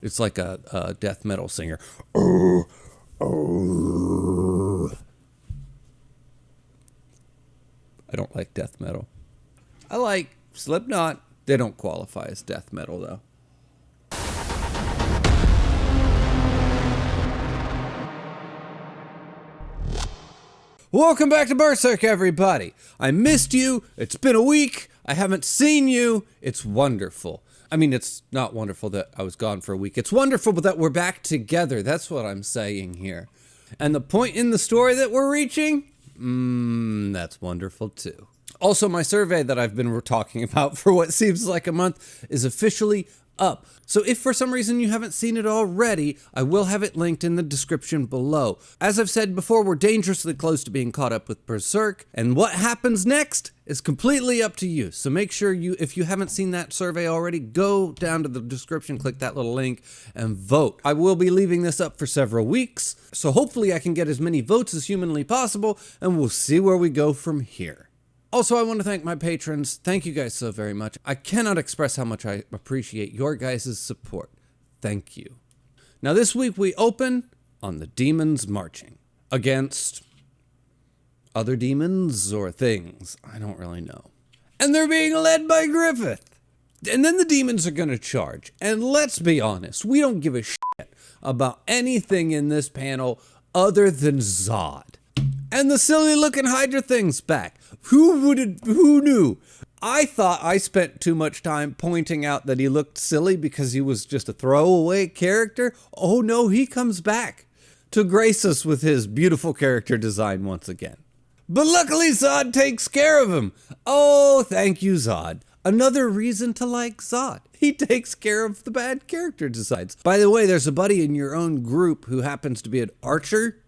It's like a death metal singer. Oh, oh. I don't like death metal. I like Slipknot. They don't qualify as death metal, though. Welcome back to Berserk, everybody. I missed you. It's been a week. I haven't seen you. It's wonderful. I mean, it's not wonderful that I was gone for a week. It's wonderful that we're back together. That's what I'm saying here. And the point in the story that we're reaching? That's wonderful too. Also, my survey that I've been talking about for what seems like a month is officially up. So if for some reason you haven't seen it already, I will have it linked in the description below. As I've said before, we're dangerously close to being caught up with Berserk, and what happens next is completely up to you. So make sure if you haven't seen that survey already, go down to the description, click that little link, and vote. I will be leaving this up for several weeks, so hopefully I can get as many votes as humanly possible, and we'll see where we go from here. Also, I want to thank my patrons. Thank you guys so very much. I cannot express how much I appreciate your guys' support. Thank you. Now, this week we open on the demons marching against other demons or things. I don't really know. And they're being led by Griffith. And then the demons are going to charge. And let's be honest, we don't give a shit about anything in this panel other than Zod. And the silly looking Hydra thing's back. Who knew? I thought I spent too much time pointing out that he looked silly because he was just a throwaway character. Oh no, he comes back to grace us with his beautiful character design once again. But luckily Zod takes care of him. Oh, thank you, Zod. Another reason to like Zod. He takes care of the bad character designs. By the way, there's a buddy in your own group who happens to be an archer.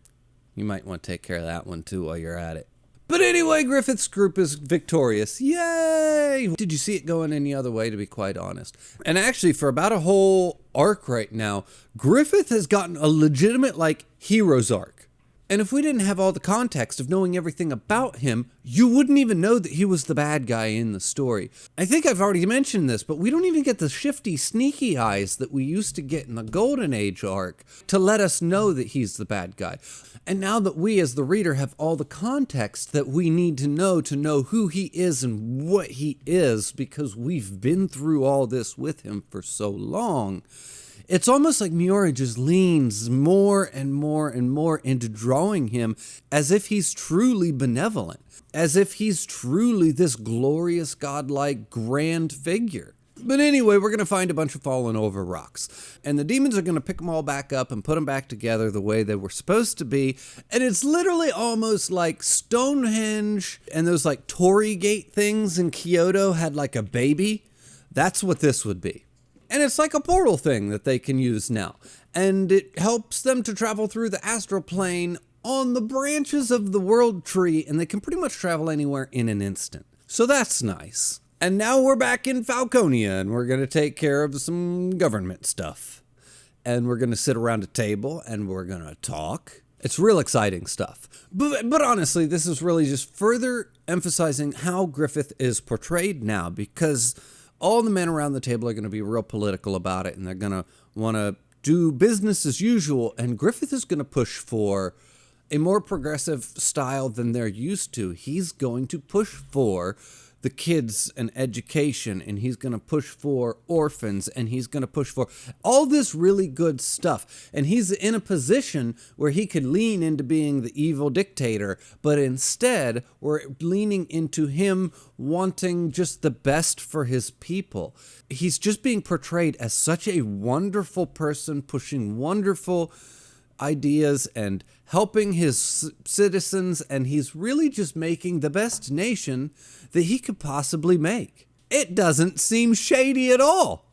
You might want to take care of that one too while you're at it. But anyway, Griffith's group is victorious. Yay! Did you see it going any other way, to be quite honest? And actually, for about a whole arc right now, Griffith has gotten a legitimate, hero's arc. And if we didn't have all the context of knowing everything about him, you wouldn't even know that he was the bad guy in the story. I think I've already mentioned this, but we don't even get the shifty, sneaky eyes that we used to get in the Golden Age arc to let us know that he's the bad guy. And now that we, as the reader, have all the context that we need to know who he is and what he is, because we've been through all this with him for so long, it's almost like Miura just leans more and more and more into drawing him as if he's truly benevolent, as if he's truly this glorious, godlike, grand figure. But anyway, we're going to find a bunch of fallen over rocks, and the demons are going to pick them all back up and put them back together the way they were supposed to be, and it's literally almost like Stonehenge and those Torii Gate things in Kyoto had a baby. That's what this would be. And it's like a portal thing that they can use now. And it helps them to travel through the astral plane on the branches of the world tree, and they can pretty much travel anywhere in an instant. So that's nice. And now we're back in Falconia, and we're going to take care of some government stuff. And we're going to sit around a table, and we're going to talk. It's real exciting stuff. But honestly, this is really just further emphasizing how Griffith is portrayed now, because all the men around the table are going to be real political about it, and they're going to want to do business as usual, and Griffith is going to push for a more progressive style than they're used to. He's going to push for the kids and education, and he's going to push for orphans, and he's going to push for all this really good stuff. And he's in a position where he could lean into being the evil dictator, but instead we're leaning into him wanting just the best for his people. He's just being portrayed as such a wonderful person, pushing wonderful ideas and helping his citizens, and he's really just making the best nation that he could possibly make. It doesn't seem shady at all.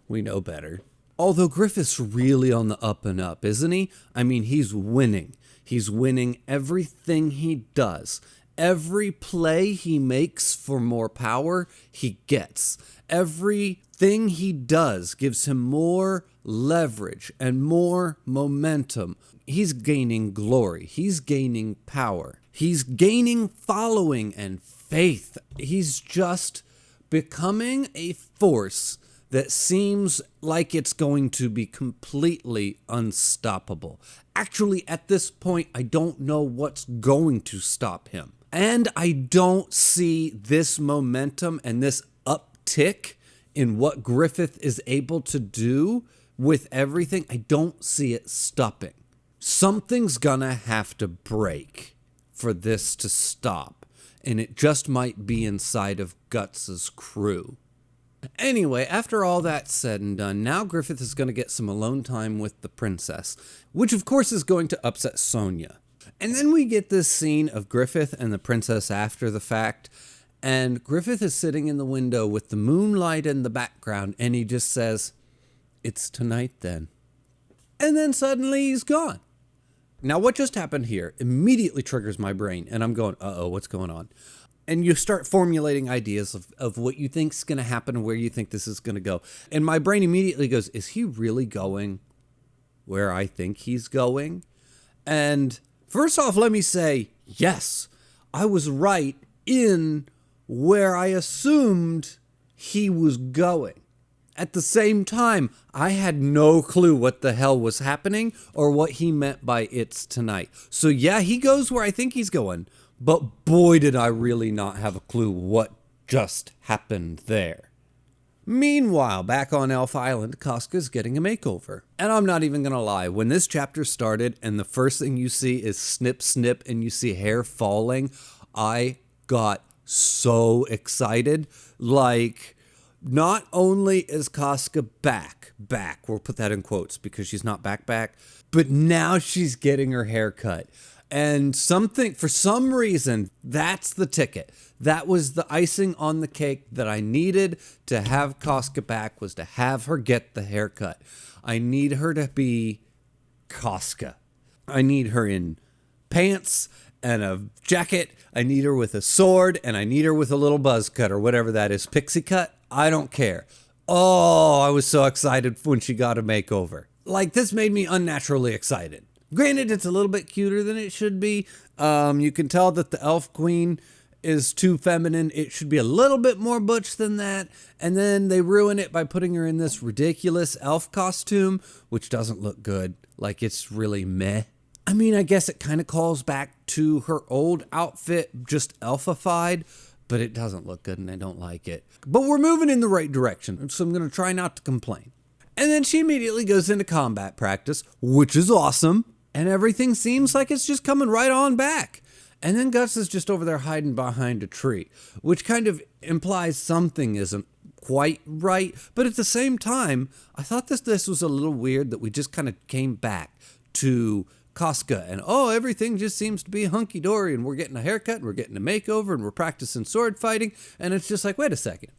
We know better. Although Griffith's really on the up and up, isn't he? I mean, he's winning. He's winning everything he does. Every play he makes for more power, he gets. Everything he does gives him more leverage and more momentum. He's gaining glory. He's gaining power. He's gaining following and faith. He's just becoming a force that seems like it's going to be completely unstoppable. Actually, at this point, I don't know what's going to stop him. And I don't see this momentum and this uptick in what Griffith is able to do with everything. I don't see it stopping. Something's gonna have to break for this to stop. And it just might be inside of Guts' crew. Anyway, after all that's said and done, now Griffith is going to get some alone time with the princess, which of course is going to upset Sonia. And then we get this scene of Griffith and the princess after the fact, and Griffith is sitting in the window with the moonlight in the background, and he just says, "It's tonight then." And then suddenly he's gone. Now what just happened here immediately triggers my brain, and I'm going, uh-oh, what's going on? And you start formulating ideas of what you think's going to happen and where you think this is going to go. And my brain immediately goes, is he really going where I think he's going? And first off, let me say, yes, I was right in where I assumed he was going. At the same time, I had no clue what the hell was happening or what he meant by "it's tonight." So yeah, he goes where I think he's going. But boy, did I really not have a clue what just happened there. Meanwhile, back on Elf Island, Casca's getting a makeover. And I'm not even gonna lie, when this chapter started and the first thing you see is snip, snip, and you see hair falling, I got so excited. Like, not only is Casca back, we'll put that in quotes because she's not back, but now she's getting her hair cut. And for some reason, that's the ticket. That was the icing on the cake that I needed to have Casca back, was to have her get the haircut. I need her to be Casca. I need her in pants and a jacket. I need her with a sword, and I need her with a little buzz cut or whatever that is. Pixie cut? I don't care. Oh, I was so excited when she got a makeover. Like, this made me unnaturally excited. Granted, it's a little bit cuter than it should be. You can tell that the elf queen is too feminine. It should be a little bit more butch than that. And then they ruin it by putting her in this ridiculous elf costume, which doesn't look good. Like, it's really meh. I mean, I guess it kind of calls back to her old outfit, just elfified, but it doesn't look good and I don't like it. But we're moving in the right direction, so I'm going to try not to complain. And then she immediately goes into combat practice, which is awesome. And everything seems like it's just coming right on back. And then Guts is just over there hiding behind a tree, which kind of implies something isn't quite right. But at the same time, I thought this was a little weird that we just kind of came back to Casca and, oh, everything just seems to be hunky-dory and we're getting a haircut and we're getting a makeover and we're practicing sword fighting. And it's just like, wait a second.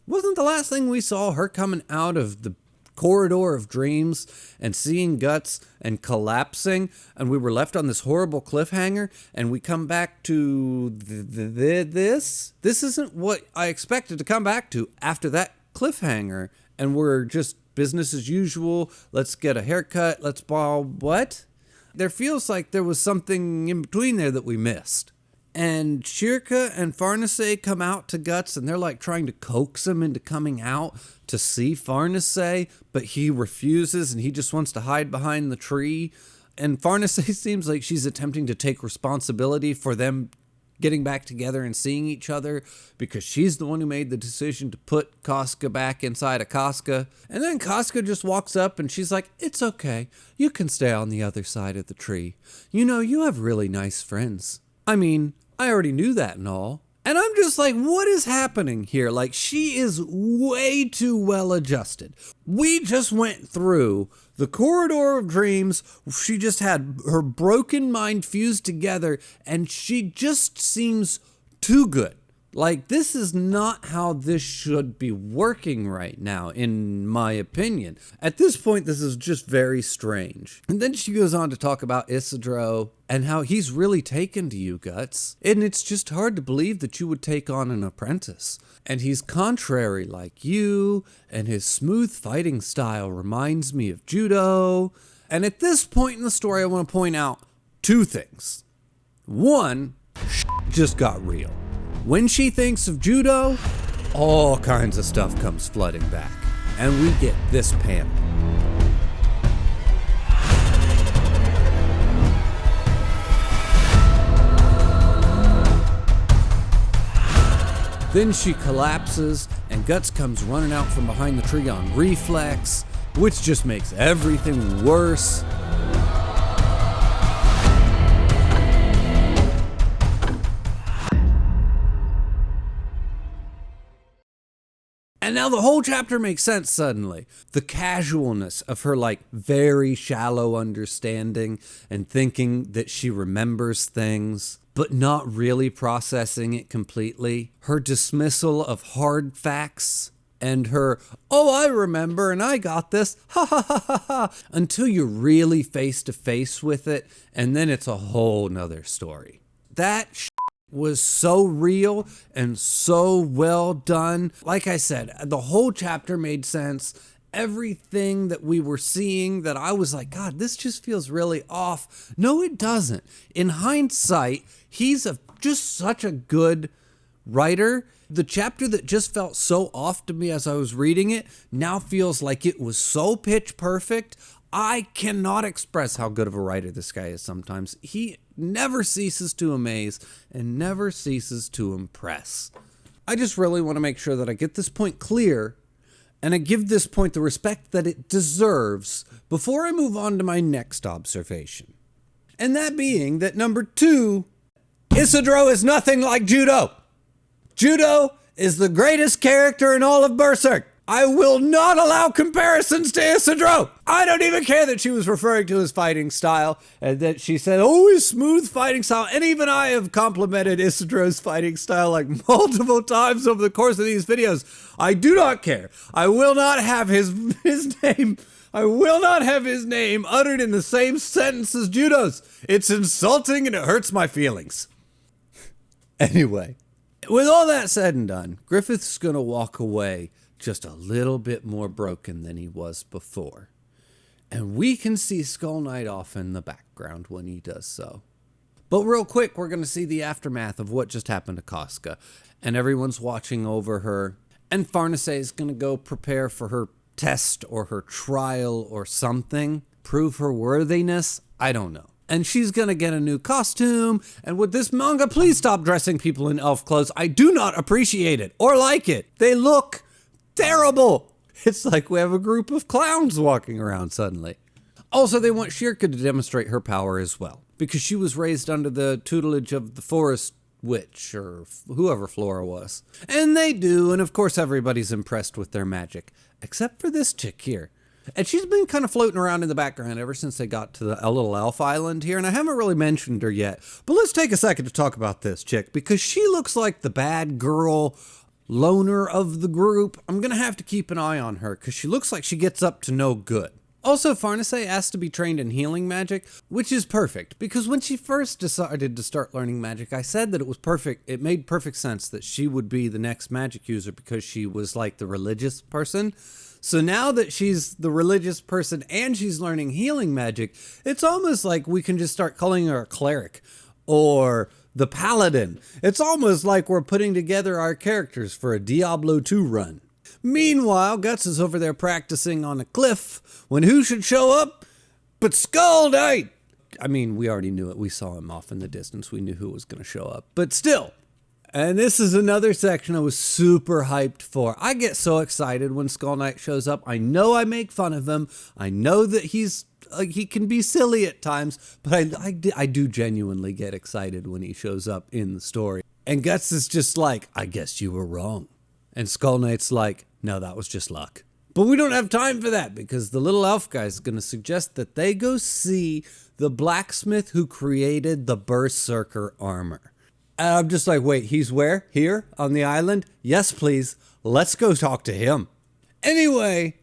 Wasn't the last thing we saw her coming out of the corridor of dreams and seeing Guts and collapsing, and we were left on this horrible cliffhanger, and we come back to this isn't what I expected to come back to after that cliffhanger, and we're just business as usual. Let's get a haircut, let's ball. What? There feels like there was something in between there that we missed. And Shirka and Farnace come out to Guts, and they're like trying to coax him into coming out to see Farnace, but he refuses and he just wants to hide behind the tree. And Farnace seems like she's attempting to take responsibility for them getting back together and seeing each other because she's the one who made the decision to put Casca back inside of Casca. And then Casca just walks up and she's like, "It's okay. You can stay on the other side of the tree. You know, you have really nice friends." I mean, I already knew that and all. And I'm just like, what is happening here? Like, she is way too well adjusted. We just went through the corridor of dreams. She just had her broken mind fused together, and she just seems too good. Like, this is not how this should be working right now, in my opinion. At this point, this is just very strange. And then she goes on to talk about Isidro and how he's really taken to you, Guts. And it's just hard to believe that you would take on an apprentice. And he's contrary like you, and his smooth fighting style reminds me of judo. And at this point in the story, I want to point out two things. One, just got real. When she thinks of judo, all kinds of stuff comes flooding back. And we get this panel. Then she collapses, and Guts comes running out from behind the tree on reflex, which just makes everything worse. And now the whole chapter makes sense suddenly. The casualness of her very shallow understanding and thinking that she remembers things, but not really processing it completely. Her dismissal of hard facts and her, oh, I remember and I got this, ha ha ha ha ha, until you're really face to face with it, and then it's a whole nother story. That was so real and so well done. Like I said, the whole chapter made sense. Everything that we were seeing that I was like, God, this just feels really off. No, it doesn't. In hindsight, he's just such a good writer. The chapter that just felt so off to me as I was reading it now feels like it was so pitch perfect. I cannot express how good of a writer this guy is sometimes. He never ceases to amaze and never ceases to impress. I just really want to make sure that I get this point clear and I give this point the respect that it deserves before I move on to my next observation. And that being that number 2, Isidro is nothing like Judo. Judo is the greatest character in all of Berserk. I will not allow comparisons to Isidro. I don't even care that she was referring to his fighting style and that she said, oh, his smooth fighting style. And even I have complimented Isidro's fighting style multiple times over the course of these videos. I do not care. I will not have his name. I will not have his name uttered in the same sentence as Judo's. It's insulting and it hurts my feelings. Anyway, with all that said and done, Griffith's going to walk away just a little bit more broken than he was before. And we can see Skull Knight off in the background when he does so. But real quick, we're going to see the aftermath of what just happened to Casca. And everyone's watching over her. And Farnace is going to go prepare for her test or her trial or something. Prove her worthiness. I don't know. And she's going to get a new costume. And with this manga, please stop dressing people in elf clothes. I do not appreciate it or like it. They look terrible. It's like we have a group of clowns walking around suddenly. Also, they want Shirka to demonstrate her power as well, because she was raised under the tutelage of the forest witch, or whoever Flora was. And they do, and of course everybody's impressed with their magic, except for this chick here. And she's been kind of floating around in the background ever since they got to a little elf island here, and I haven't really mentioned her yet. But let's take a second to talk about this chick, because she looks like the bad girl loner of the group. I'm going to have to keep an eye on her because she looks like she gets up to no good. Also, Farnace asked to be trained in healing magic, which is perfect because when she first decided to start learning magic, I said that it was perfect. It made perfect sense that she would be the next magic user because she was like the religious person. So now that she's the religious person and she's learning healing magic, it's almost like we can just start calling her a cleric or the paladin. It's almost like we're putting together our characters for a Diablo 2 run. Meanwhile, Guts is over there practicing on a cliff when who should show up but Skull Knight. I mean, we already knew it. We saw him off in the distance. We knew who was going to show up. But still. And this is another section I was super hyped for. I get so excited when Skull Knight shows up. I know I make fun of him. I know that he can be silly at times, but I do genuinely get excited when he shows up in the story. And Guts is just like, I guess you were wrong. And Skull Knight's like, no, that was just luck. But we don't have time for that because the little elf guy is going to suggest that they go see the blacksmith who created the Berserker armor. And I'm just like, wait, he's where? Here? On the island? Yes, please. Let's go talk to him. Anyway,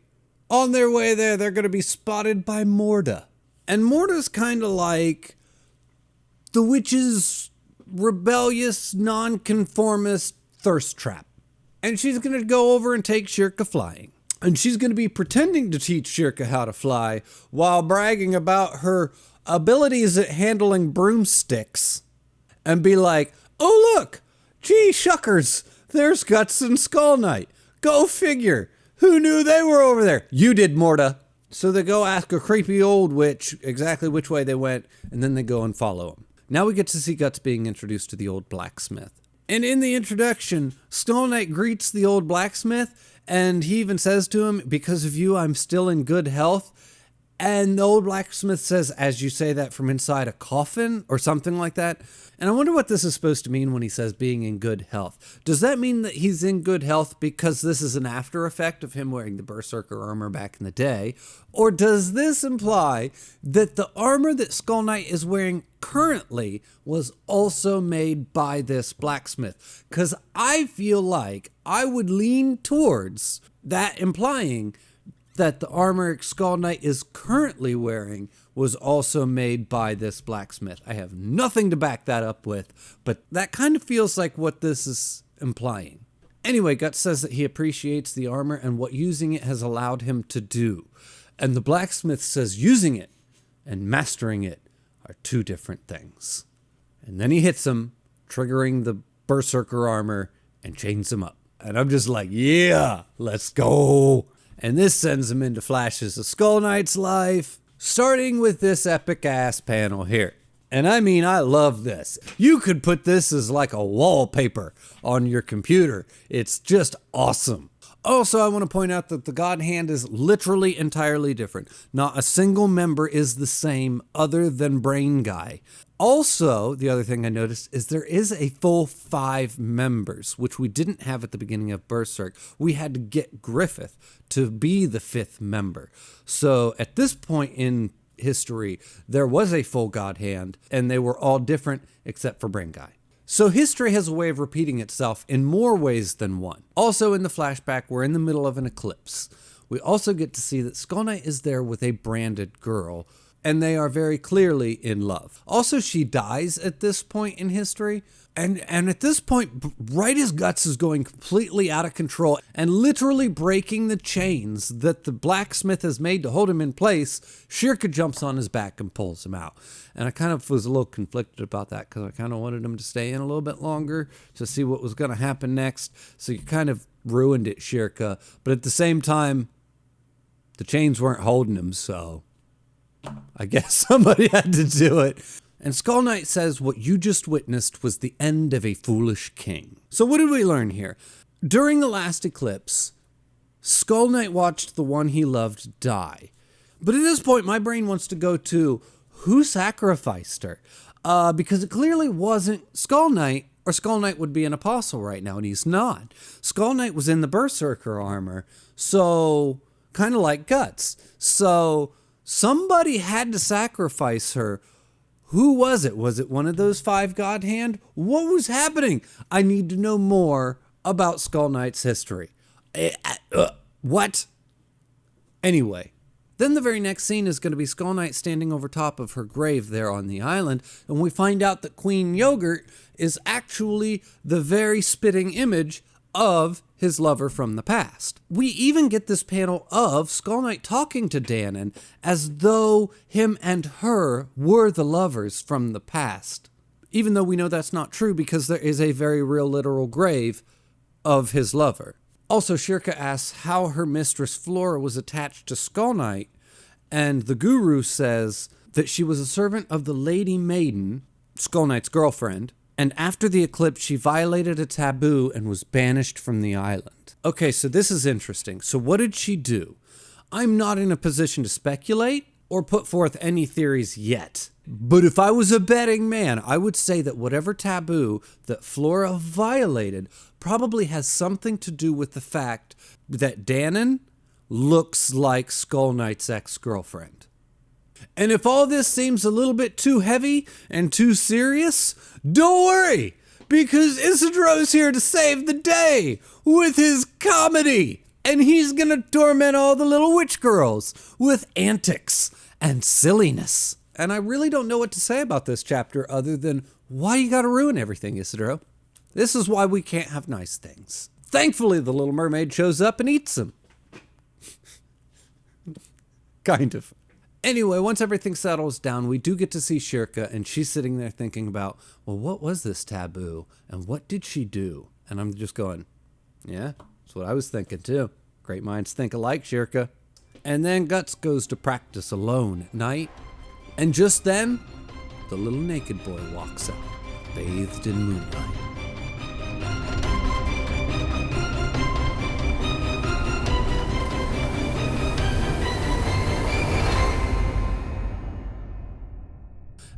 on their way there, they're going to be spotted by Morda. And Morda's kind of like the witch's rebellious, nonconformist thirst trap. And she's going to go over and take Shirka flying. And she's going to be pretending to teach Shirka how to fly while bragging about her abilities at handling broomsticks. And be like, oh look, gee shuckers, there's Guts and Skull Knight. Go figure. Who knew they were over there? You did, Morta. So they go ask a creepy old witch exactly which way they went, and then they go and follow him. Now we get to see Guts being introduced to the old blacksmith. And in the introduction, Skull Knight greets the old blacksmith, and he even says to him, because of you, I'm still in good health. And the old blacksmith says, as you say that from inside a coffin or something like that. And I wonder what this is supposed to mean when he says being in good health. Does that mean that he's in good health because this is an after effect of him wearing the Berserker armor back in the day? Or does this imply that the armor that Skull Knight is wearing currently was also made by this blacksmith? Because I feel like I would lean towards that implying that the armor Skull Knight is currently wearing was also made by this blacksmith. I have nothing to back that up with, but that kind of feels like what this is implying. Anyway, Guts says that he appreciates the armor and what using it has allowed him to do. And the blacksmith says using it and mastering it are two different things. And then he hits him, triggering the Berserker armor and chains him up. And I'm just like, yeah, let's go. And this sends him into flashes of Skull Knight's life, starting with this epic ass panel here. And I mean, I love this. You could put this as like a wallpaper on your computer. It's just awesome. Also, I want to point out that the God Hand is literally entirely different. Not a single member is the same other than Brain Guy. Also, the other thing I noticed is there is a full 5 members, which we didn't have at the beginning of Berserk. We had to get Griffith to be the 5th member. So at this point in history, there was a full God Hand, and they were all different except for Brain Guy. So history has a way of repeating itself in more ways than one. Also in the flashback, we're in the middle of an eclipse. We also get to see that Skull Knight is there with a branded girl, and they are very clearly in love. Also, she dies at this point in history. And at this point, right as Guts is going completely out of control and literally breaking the chains that the blacksmith has made to hold him in place, Shirka jumps on his back and pulls him out. And I kind of was a little conflicted about that because I kind of wanted him to stay in a little bit longer to see what was going to happen next. So you kind of ruined it, Shirka. But at the same time, the chains weren't holding him, so I guess somebody had to do it. And Skull Knight says what you just witnessed was the end of a foolish king. So what did we learn here? During the last eclipse, Skull Knight watched the one he loved die. But at this point, my brain wants to go to who sacrificed her? Because it clearly wasn't Skull Knight, or Skull Knight would be an apostle right now, and he's not. Skull Knight was in the Berserker armor, so kind of like Guts. So somebody had to sacrifice her. Who was it? Was it one of those 5 God Hand? What was happening? I need to know more about Skull Knight's history. What? Anyway, then the very next scene is going to be Skull Knight standing over top of her grave there on the island, and we find out that Queen Yogurt is actually the very spitting image of his lover from the past. We even get this panel of Skull Knight talking to Danon as though him and her were the lovers from the past. Even though we know that's not true because there is a very real literal grave of his lover. Also, Shirka asks how her mistress Flora was attached to Skull Knight, and the guru says that she was a servant of the Lady Maiden, Skull Knight's girlfriend, and after the eclipse, she violated a taboo and was banished from the island. Okay, so this is interesting. So what did she do? I'm not in a position to speculate or put forth any theories yet. But if I was a betting man, I would say that whatever taboo that Flora violated probably has something to do with the fact that Danon looks like Skull Knight's ex-girlfriend. And if all this seems a little bit too heavy and too serious, don't worry, because Isidore's here to save the day with his comedy. And he's gonna torment all the little witch girls with antics and silliness. And I really don't know what to say about this chapter other than, why you gotta ruin everything, Isidore? This is why we can't have nice things. Thankfully, the Little Mermaid shows up and eats them. Kind of. Anyway, once everything settles down, we do get to see Shirka, and she's sitting there thinking about, well, what was this taboo, and what did she do? And I'm just going, yeah, that's what I was thinking too. Great minds think alike, Shirka. And then Guts goes to practice alone at night. And just then, the little naked boy walks out, bathed in moonlight.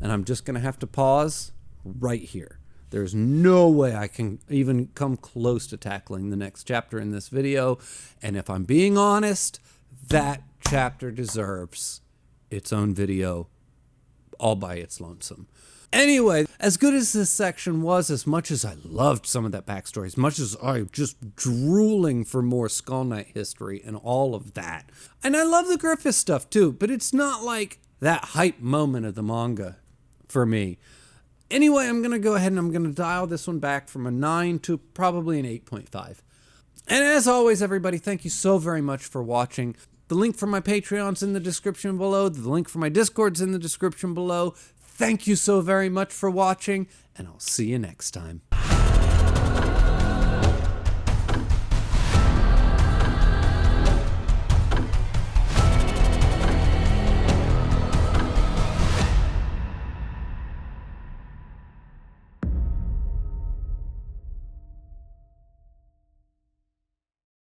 And I'm just going to have to pause right here. There's no way I can even come close to tackling the next chapter in this video. And if I'm being honest, that chapter deserves its own video all by its lonesome. Anyway, as good as this section was, as much as I loved some of that backstory, as much as I just drooling for more Skull Knight history and all of that. And I love the Griffith stuff too, but it's not like that hype moment of the manga for me. Anyway, I'm going to go ahead and I'm going to dial this one back from a 9 to probably an 8.5. And as always, everybody, thank you so very much for watching. The link for my Patreon's in the description below. The link for my Discord's in the description below. Thank you so very much for watching, and I'll see you next time.